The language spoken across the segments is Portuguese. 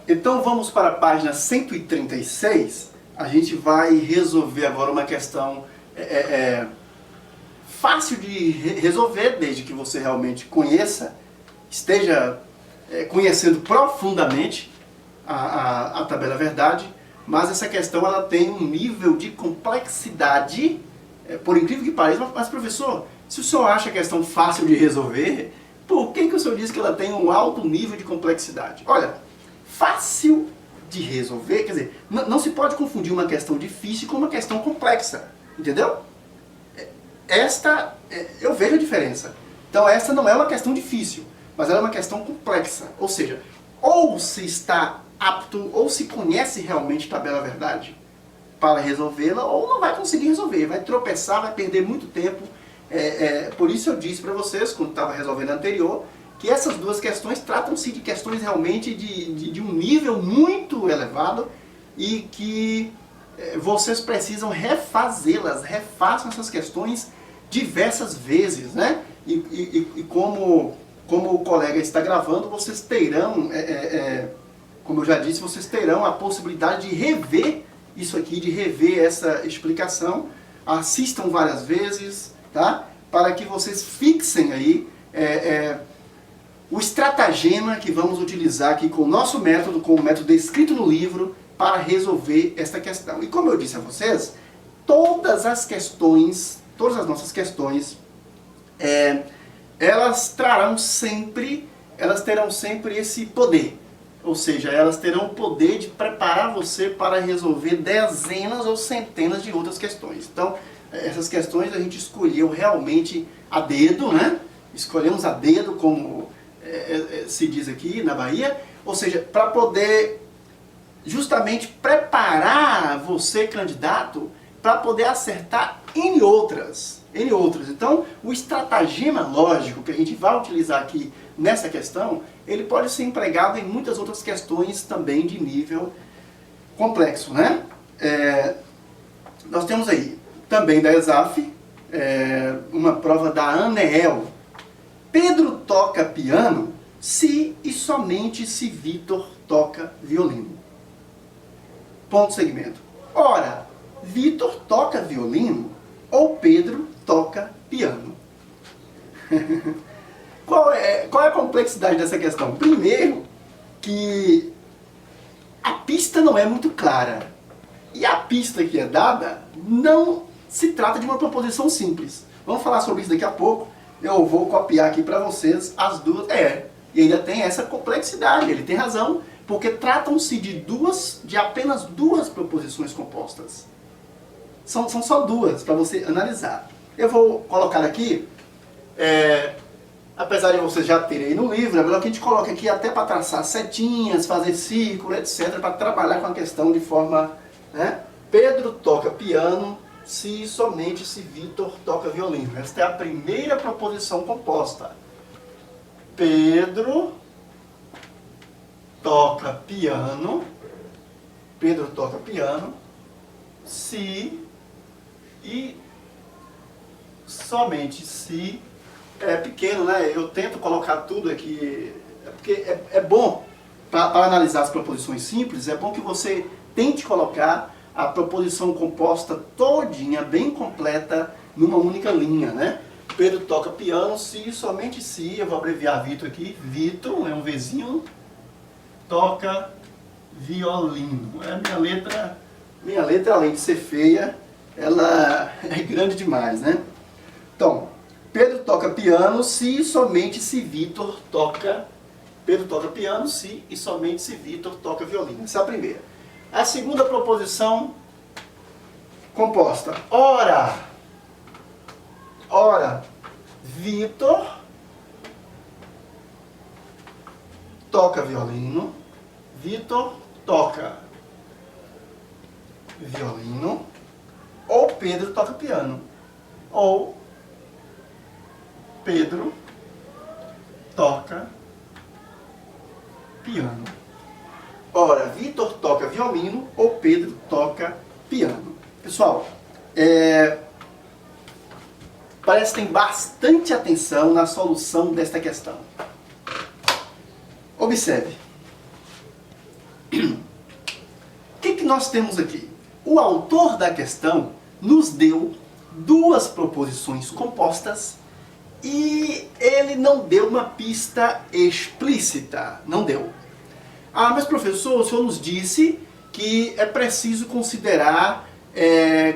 Então vamos para a página 136. A gente vai resolver agora uma questão fácil de resolver, desde que você realmente conheça, esteja conhecendo profundamente a tabela verdade, mas essa questão ela tem um nível de complexidade, por incrível que pareça, mas professor, se o senhor acha a questão fácil de resolver, por que o senhor diz que ela tem um alto nível de complexidade? Olha, fácil de resolver, quer dizer, não se pode confundir uma questão difícil com uma questão complexa, entendeu? Eu vejo a diferença. Então essa não é uma questão difícil, mas ela é uma questão complexa, ou seja, ou se está apto, ou se conhece realmente tabela verdade para resolvê-la, ou não vai conseguir resolver, vai tropeçar, vai perder muito tempo. Por isso eu disse para vocês, quando estava resolvendo a anterior, que essas duas questões tratam-se de questões realmente de um nível muito elevado e que vocês precisam refazê-las, refaçam essas questões diversas vezes, né? E como o colega está gravando, vocês terão, como eu já disse, vocês terão a possibilidade de rever isso aqui, de rever essa explicação. Assistam várias vezes, tá? Para que vocês fixem aí o estratagema que vamos utilizar aqui com o nosso método, com o método descrito no livro, para resolver esta questão. E como eu disse a vocês, todas as nossas questões, elas terão sempre esse poder. Ou seja, elas terão o poder de preparar você para resolver dezenas ou centenas de outras questões. Então, essas questões a gente escolheu realmente a dedo, né? Escolhemos a dedo, como se diz aqui na Bahia, ou seja, para poder justamente preparar você, candidato, para poder acertar N outras. Então, o estratagema lógico que a gente vai utilizar aqui nessa questão, ele pode ser empregado em muitas outras questões também de nível complexo, né? Nós temos aí também da ESAF, uma prova da ANEEL. Pedro toca piano se e somente se Vitor toca violino. Ponto segmento. Ora, Vitor toca violino ou Pedro toca piano? Qual é a complexidade dessa questão? Primeiro, que a pista não é muito clara. E a pista que é dada não se trata de uma proposição simples. Vamos falar sobre isso daqui a pouco. Eu vou copiar aqui para vocês as duas. E ainda tem essa complexidade, ele tem razão, porque tratam-se de apenas duas proposições compostas. São só duas para você analisar. Eu vou colocar aqui, apesar de vocês já terem aí no livro, é melhor que a gente coloque aqui até para traçar setinhas, fazer círculo, etc., para trabalhar com a questão de forma, né? Pedro toca piano se e somente se Vitor toca violino. Esta é a primeira proposição composta. Pedro toca piano se e somente se. É pequeno, né? Eu tento colocar tudo aqui, porque é bom, para analisar as proposições simples, é bom que você tente colocar a proposição composta todinha, bem completa, numa única linha, né? Pedro toca piano se, somente se, eu vou abreviar Vitor aqui, Vitor, é um Vzinho, toca violino. Minha letra, além de ser feia, ela é grande demais, né? Então, Pedro toca piano se e somente se Vitor toca... Pedro toca piano se e somente se Vitor toca violino. Essa é a primeira. A segunda proposição composta. Ora, Vitor toca violino. Vitor toca violino. Ou Pedro toca piano. Ou Pedro toca piano. Ora, Vitor toca violino ou Pedro toca piano. Pessoal, prestem bastante atenção na solução desta questão. Observe. O que nós temos aqui? O autor da questão nos deu duas proposições compostas e ele não deu uma pista explícita. Não deu. Ah, mas professor, o senhor nos disse que é preciso considerar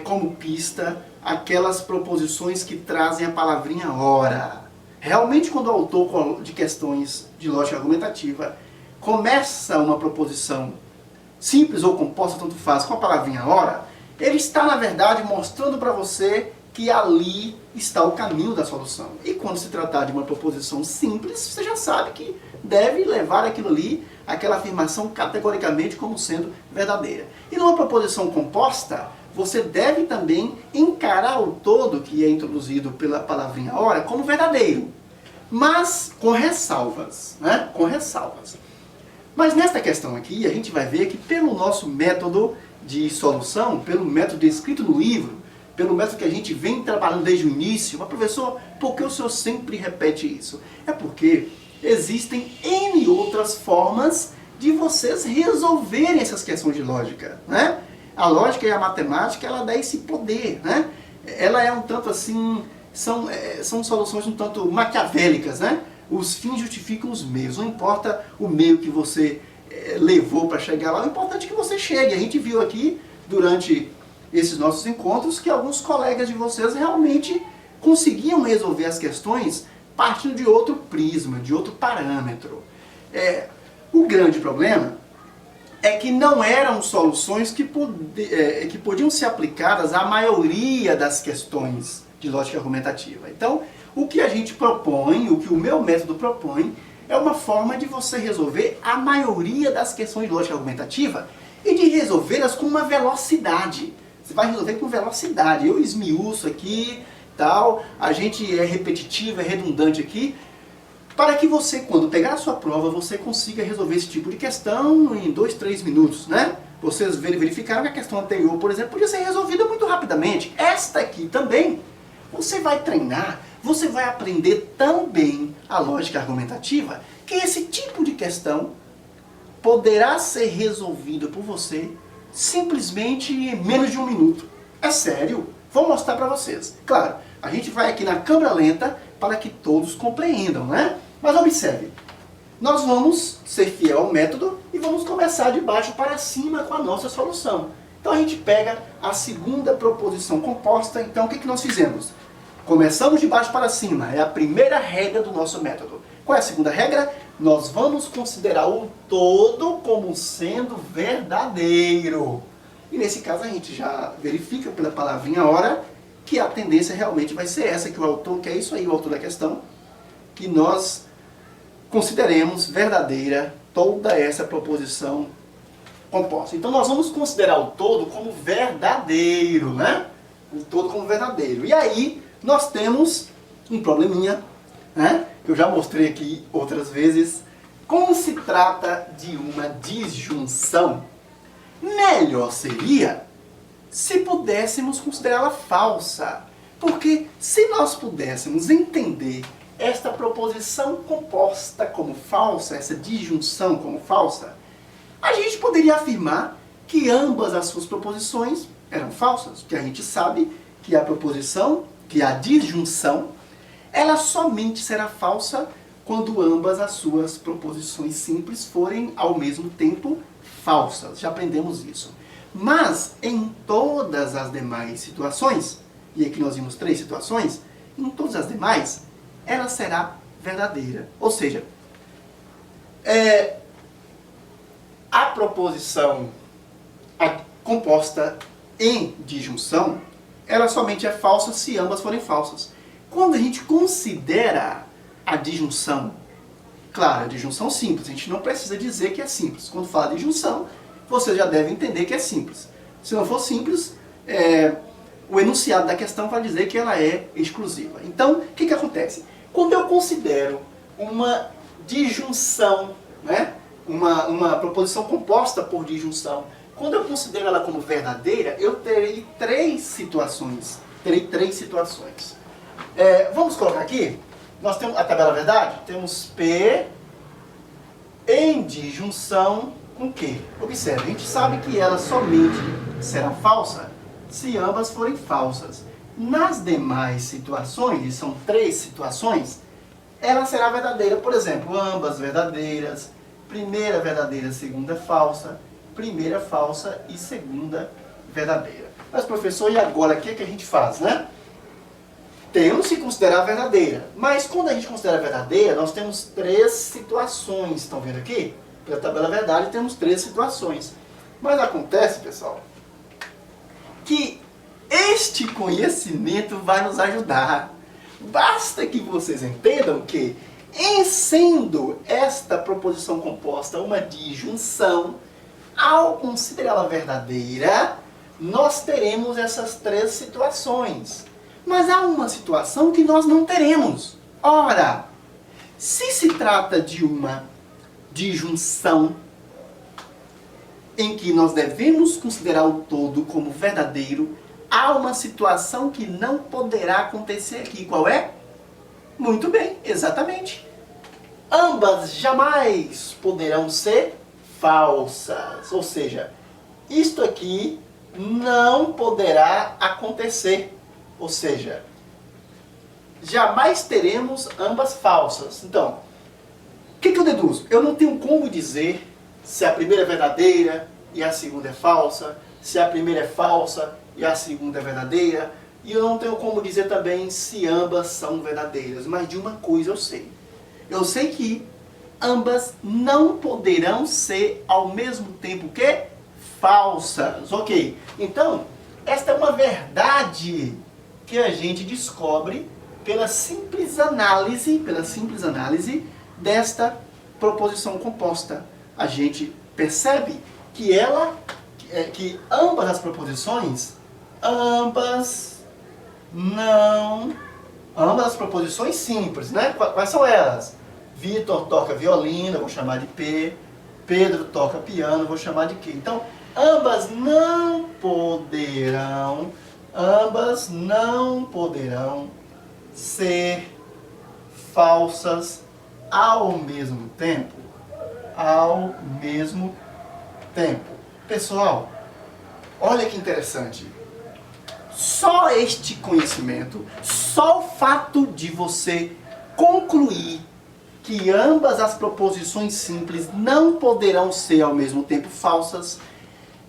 como pista aquelas proposições que trazem a palavrinha ora. Realmente, quando o autor de questões de lógica argumentativa começa uma proposição simples ou composta, tanto faz, com a palavrinha ora, ele está, na verdade, mostrando para você que ali está o caminho da solução. E quando se tratar de uma proposição simples, você já sabe que deve levar aquilo ali, aquela afirmação categoricamente como sendo verdadeira. E numa proposição composta, você deve também encarar o todo que é introduzido pela palavrinha ora como verdadeiro, mas com ressalvas, né? Com ressalvas. Mas nesta questão aqui, a gente vai ver que pelo nosso método de solução, pelo método descrito no livro, pelo método que a gente vem trabalhando desde o início, mas professor, por que o senhor sempre repete isso? É porque existem N outras formas de vocês resolverem essas questões de lógica, né? A lógica e a matemática, ela dá esse poder, né? Ela é um tanto assim, são soluções um tanto maquiavélicas, né? Os fins justificam os meios, não importa o meio que você levou para chegar lá, o importante é que você chegue. A gente viu aqui, durante esses nossos encontros, que alguns colegas de vocês realmente conseguiam resolver as questões partindo de outro prisma, de outro parâmetro. O grande problema é que não eram soluções que podiam ser aplicadas à maioria das questões de lógica argumentativa. Então, o que a gente propõe, o que o meu método propõe, é uma forma de você resolver a maioria das questões de lógica argumentativa e de resolvê-las com uma velocidade. Você vai resolver com velocidade. Eu esmiuço aqui, tal, a gente é repetitivo, é redundante aqui, para que você, quando pegar a sua prova, você consiga resolver esse tipo de questão em 2, 3 minutos, né? Vocês verificaram que a questão anterior, por exemplo, podia ser resolvida muito rapidamente. Esta aqui também, você vai treinar, você vai aprender tão bem a lógica argumentativa, que esse tipo de questão poderá ser resolvido por você simplesmente em menos de 1 minuto. É sério, vou mostrar para vocês. Claro, a gente vai aqui na câmera lenta para que todos compreendam, né? Mas observe, nós vamos ser fiel ao método e vamos começar de baixo para cima com a nossa solução. Então a gente pega a segunda proposição composta. Então o que nós fizemos? Começamos de baixo para cima, é a primeira regra do nosso método. Qual é a segunda regra? Nós vamos considerar o todo como sendo verdadeiro. E nesse caso a gente já verifica pela palavrinha ora que a tendência realmente vai ser essa, que o autor, que é isso aí, o autor da questão, que nós consideremos verdadeira toda essa proposição composta. Então nós vamos considerar o todo como verdadeiro, né? O todo como verdadeiro. E aí nós temos um probleminha, né? Que eu já mostrei aqui outras vezes. Como se trata de uma disjunção, melhor seria se pudéssemos considerá-la falsa. Porque se nós pudéssemos entender esta proposição composta como falsa, essa disjunção como falsa, a gente poderia afirmar que ambas as suas proposições eram falsas. Porque a gente sabe que a proposição, que a disjunção, ela somente será falsa quando ambas as suas proposições simples forem ao mesmo tempo falsas. Já aprendemos isso. Mas em todas as demais situações, e aqui nós vimos 3 situações, em todas as demais, ela será verdadeira. Ou seja, a proposição composta em disjunção, ela somente é falsa se ambas forem falsas. Quando a gente considera a disjunção, claro, a disjunção simples, a gente não precisa dizer que é simples. Quando fala de disjunção, você já deve entender que é simples. Se não for simples, o enunciado da questão vai dizer que ela é exclusiva. Então, o que acontece? Quando eu considero uma disjunção, né? uma proposição composta por disjunção, quando eu considero ela como verdadeira, eu terei 3 situações. Vamos colocar aqui, nós temos a tabela verdade, temos P, em disjunção com o quê? Observe, a gente sabe que ela somente será falsa se ambas forem falsas. Nas demais situações, e são 3 situações, ela será verdadeira. Por exemplo, ambas verdadeiras, primeira verdadeira, segunda falsa, primeira falsa e segunda verdadeira. Mas, professor, e agora o que a gente faz, né? Temos que considerar verdadeira. Mas quando a gente considera verdadeira, nós temos 3 situações. Estão vendo aqui? Pela tabela verdade, temos 3 situações. Mas acontece, pessoal, que este conhecimento vai nos ajudar. Basta que vocês entendam que, em sendo esta proposição composta uma disjunção, ao considerá-la verdadeira, nós teremos essas 3 situações. Mas há uma situação que nós não teremos. Ora, se se trata de uma disjunção em que nós devemos considerar o todo como verdadeiro, há uma situação que não poderá acontecer aqui. Qual é? Muito bem, exatamente. Ambas jamais poderão ser falsas. Ou seja, isto aqui não poderá acontecer. Ou seja, jamais teremos ambas falsas. Então, o que eu deduzo? Eu não tenho como dizer se a primeira é verdadeira e a segunda é falsa, se a primeira é falsa e a segunda é verdadeira, e eu não tenho como dizer também se ambas são verdadeiras, mas de uma coisa eu sei. Eu sei que ambas não poderão ser ao mesmo tempo que falsas. Ok, então, esta é uma verdade que a gente descobre pela simples análise desta proposição composta. A gente percebe que que ambas as proposições, ambas as proposições simples, né? Quais são elas? Vitor toca violino, eu vou chamar de P. Pedro toca piano, eu vou chamar de Q. Então, ambas não poderão ser falsas ao mesmo tempo. Pessoal, olha que interessante. Só este conhecimento, só o fato de você concluir que ambas as proposições simples não poderão ser ao mesmo tempo falsas,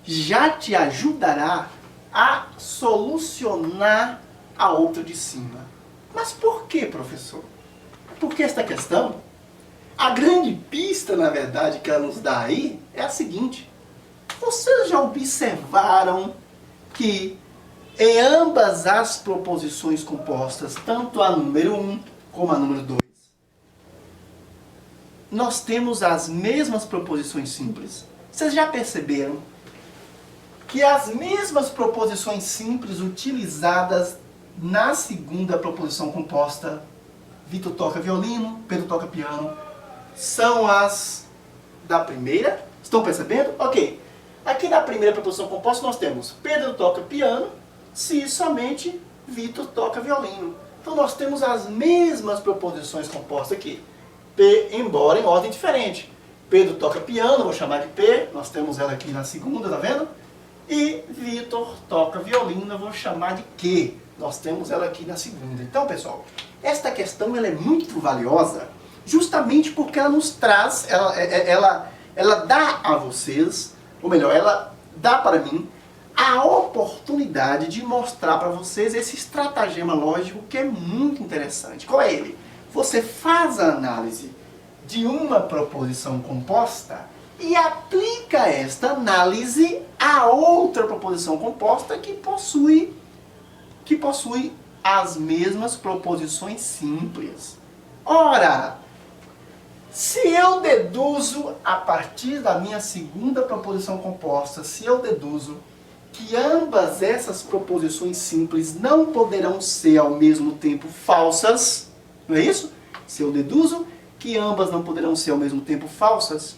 já te ajudará a solucionar a outra de cima. Mas por que, professor? Porque esta questão, a grande pista, na verdade, que ela nos dá aí é a seguinte. Vocês já observaram que em ambas as proposições compostas, tanto a número 1 como a número 2, nós temos as mesmas proposições simples? Vocês já perceberam que as mesmas proposições simples utilizadas na segunda proposição composta, Vitor toca violino, Pedro toca piano, são as da primeira? Estão percebendo? Ok. Aqui na primeira proposição composta nós temos Pedro toca piano, se somente Vitor toca violino. Então nós temos as mesmas proposições compostas aqui, P, embora em ordem diferente. Pedro toca piano, vou chamar de P, nós temos ela aqui na segunda, tá vendo? E Vitor toca violino, eu vou chamar de Q, nós temos ela aqui na segunda. Então, pessoal, esta questão ela é muito valiosa, justamente porque ela nos traz, ela dá a vocês, ou melhor, ela dá para mim a oportunidade de mostrar para vocês esse estratagema lógico que é muito interessante. Qual é ele? Você faz a análise de uma proposição composta e aplica esta análise a outra proposição composta que possui as mesmas proposições simples. Ora, se eu deduzo a partir da minha segunda proposição composta, se eu deduzo que ambas essas proposições simples não poderão ser ao mesmo tempo falsas, não é isso? Se eu deduzo que ambas não poderão ser ao mesmo tempo falsas,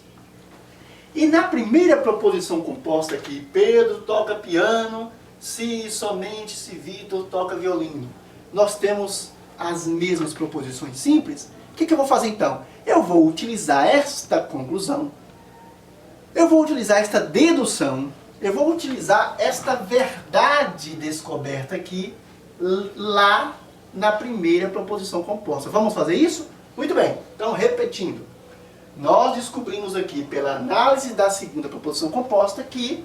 e na primeira proposição composta aqui, Pedro toca piano, se Vitor toca violino, nós temos as mesmas proposições simples, O que eu vou fazer então? Eu vou utilizar esta conclusão, eu vou utilizar esta dedução, eu vou utilizar esta verdade descoberta aqui, lá na primeira proposição composta. Vamos fazer isso? Muito bem. Então, repetindo. Nós descobrimos aqui, pela análise da segunda proposição composta, que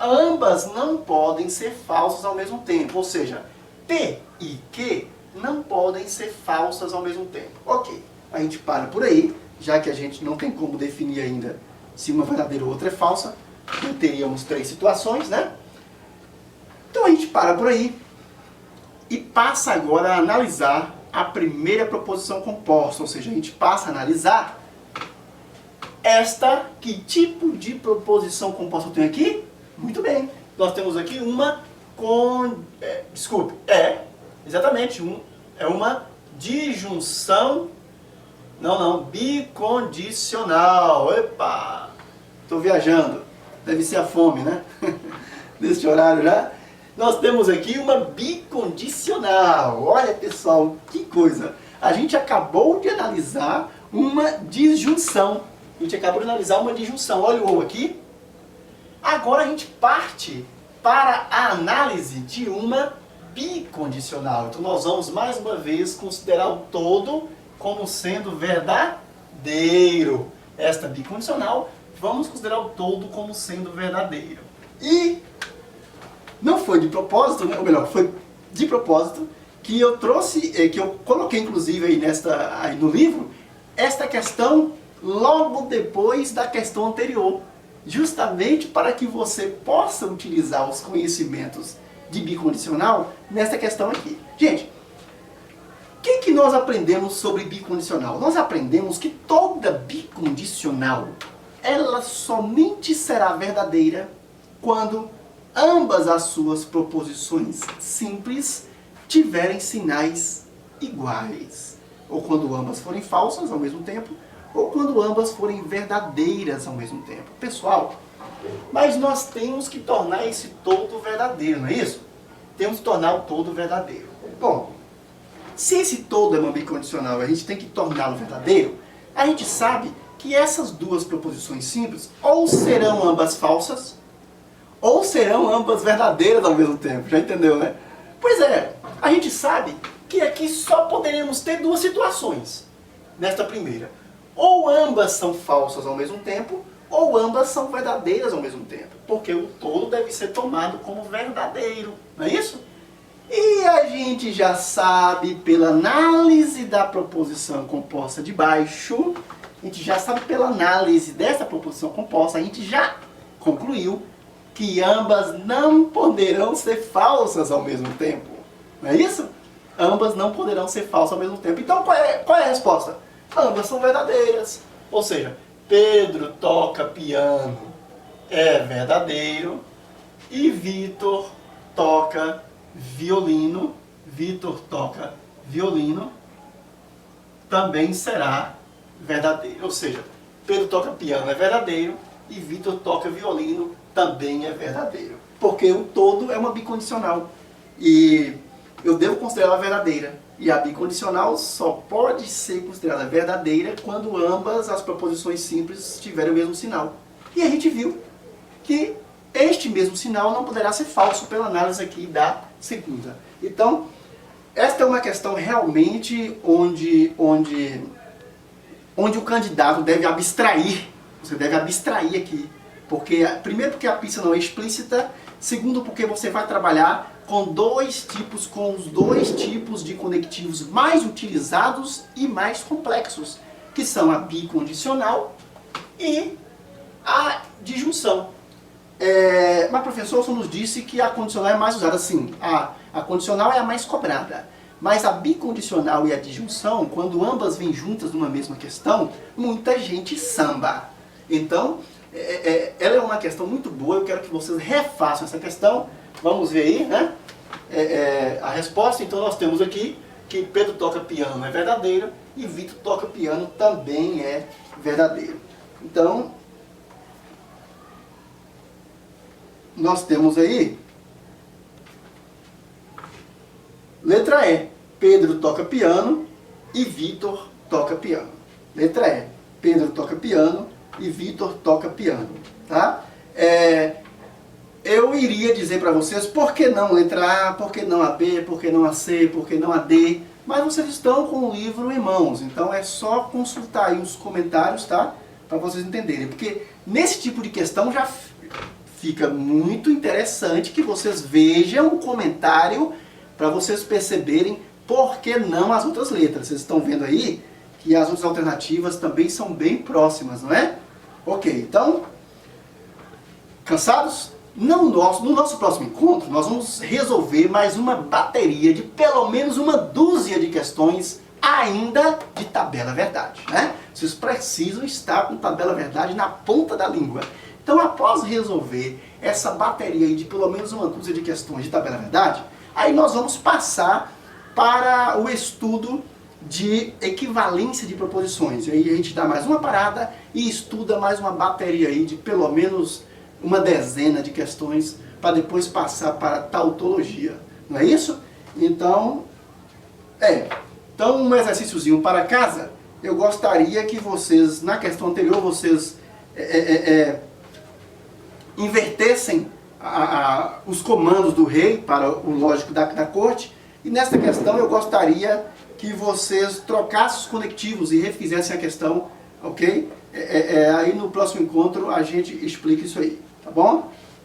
ambas não podem ser falsas ao mesmo tempo. Ou seja, P e Q não podem ser falsas ao mesmo tempo. Ok. A gente para por aí, já que a gente não tem como definir ainda se uma é verdadeira ou outra é falsa. Teríamos 3 situações, né? Então a gente para por aí e passa agora a analisar a primeira proposição composta, ou seja, a gente passa a analisar que tipo de proposição composta eu tenho aqui? Muito bem, nós temos aqui uma exatamente, é uma disjunção, bicondicional. Epa, estou viajando, deve ser a fome, né? Neste horário já. Nós temos aqui uma bicondicional. Olha, pessoal, que coisa. A gente acabou de analisar uma disjunção. Olha o ou aqui. Agora a gente parte para a análise de uma bicondicional. Então nós vamos mais uma vez considerar o todo como sendo verdadeiro. Esta bicondicional, vamos considerar o todo como sendo verdadeiro. E não foi de propósito, né? Ou melhor, foi de propósito que eu trouxe, que eu coloquei inclusive aí no livro, esta questão logo depois da questão anterior, justamente para que você possa utilizar os conhecimentos de bicondicional nesta questão aqui. Gente, o que nós aprendemos sobre bicondicional? Nós aprendemos que toda bicondicional, ela somente será verdadeira quando ambas as suas proposições simples tiverem sinais iguais. Ou quando ambas forem falsas ao mesmo tempo, ou quando ambas forem verdadeiras ao mesmo tempo. Pessoal, mas nós temos que tornar esse todo verdadeiro, não é isso? Temos que tornar o todo verdadeiro. Bom, se esse todo é uma bicondicional e a gente tem que torná-lo verdadeiro, a gente sabe que essas duas proposições simples ou serão ambas falsas, ou serão ambas verdadeiras ao mesmo tempo. Já entendeu, né? Pois é, a gente sabe que aqui só poderemos ter 2 situações nesta primeira. Ou ambas são falsas ao mesmo tempo, ou ambas são verdadeiras ao mesmo tempo. Porque o todo deve ser tomado como verdadeiro, não é isso? E a gente já sabe, pela análise da proposição composta de baixo, a gente já sabe pela análise dessa proposição composta, a gente já concluiu que ambas não poderão ser falsas ao mesmo tempo. Não é isso? Ambas não poderão ser falsas ao mesmo tempo. Então, qual é a resposta? Ambas são verdadeiras. Ou seja, Pedro toca piano é verdadeiro e Vitor toca violino. Vitor toca violino também será verdadeiro. Ou seja, Pedro toca piano é verdadeiro e Vitor toca violino também é verdadeiro. Porque o todo é uma bicondicional. E eu devo considerá-la verdadeira. E a bicondicional só pode ser considerada verdadeira quando ambas as proposições simples tiverem o mesmo sinal. E a gente viu que este mesmo sinal não poderá ser falso pela análise aqui da segunda. Então, esta é uma questão realmente onde o candidato deve abstrair. Você deve abstrair aqui. Primeiro porque a pista não é explícita, segundo porque você vai trabalhar com os dois tipos de conectivos mais utilizados e mais complexos, que são a bicondicional e a disjunção. Mas professor, você nos disse que a condicional é mais usada. Sim, a condicional é a mais cobrada. Mas a bicondicional e a disjunção, quando ambas vêm juntas numa mesma questão, muita gente samba. Então, ela é uma questão muito boa, eu quero que vocês refaçam essa questão. Vamos ver aí, né? A resposta. Então nós temos aqui que Pedro toca piano é verdadeiro e Vitor toca piano também é verdadeiro. Então, nós temos aí letra E. Pedro toca piano e Vitor toca piano. Letra E, Pedro toca piano e Vitor toca piano, tá? Eu iria dizer para vocês por que não letra A, por que não a B, por que não a C, por que não a D, mas vocês estão com o livro em mãos, então é só consultar aí os comentários, tá? Para vocês entenderem, porque nesse tipo de questão já fica muito interessante que vocês vejam o comentário para vocês perceberem por que não as outras letras. Vocês estão vendo aí que as outras alternativas também são bem próximas, não é? Ok, então, cansados? No nosso próximo encontro, nós vamos resolver mais uma bateria de pelo menos uma dúzia de questões ainda de tabela verdade, né? Vocês precisam estar com tabela verdade na ponta da língua. Então, após resolver essa bateria aí de pelo menos uma dúzia de questões de tabela verdade, aí nós vamos passar para o estudo de equivalência de proposições. E aí a gente dá mais uma parada e estuda mais uma bateria aí de pelo menos uma dezena de questões para depois passar para a tautologia. Não é isso? Então, um exercíciozinho para casa. Eu gostaria que vocês, na questão anterior, vocês invertessem os comandos do rei para o lógico da corte. E nesta questão eu gostaria que vocês trocassem os conectivos e refizessem a questão, ok? Aí no próximo encontro a gente explica isso aí, tá bom?